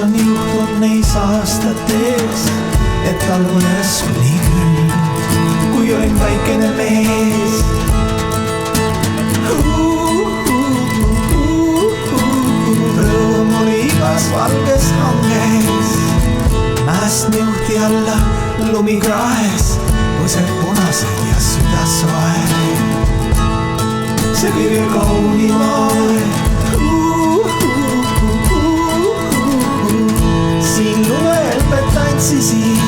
on juhtunud neis aastates, et talvunes oli küll, kui olin väikene mees. Rõõm oli igas valges hanges, mäest niuhti alla lumikraes, põsed punased ja süda soe. See kõige kaunim aeg. Siin lumehelbed tantsisid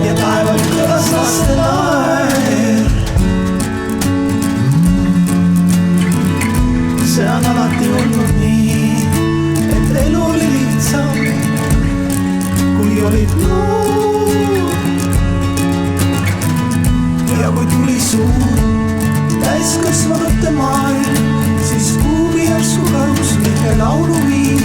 ja taeval kõlas laste naer. See on alati olnud nii, et elu oli lihtsam, kui olid noor. Ja kui tuli suur täiskasvanute maailm, siis kuubi järsku kadus liiga lauluviis.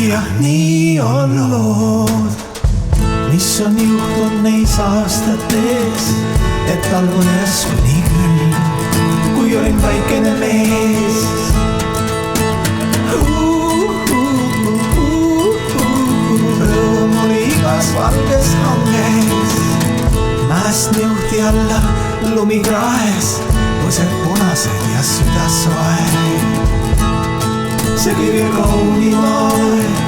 Jah, nii on lood, mis on juhtunud neis aastates, et talvunes oli küll, kui olin väikene mees. Rõõm oli igas valges hanges, mäest niuhti alla lumikraes, põsed punased ja süda soe. See kõige kaunim aeg.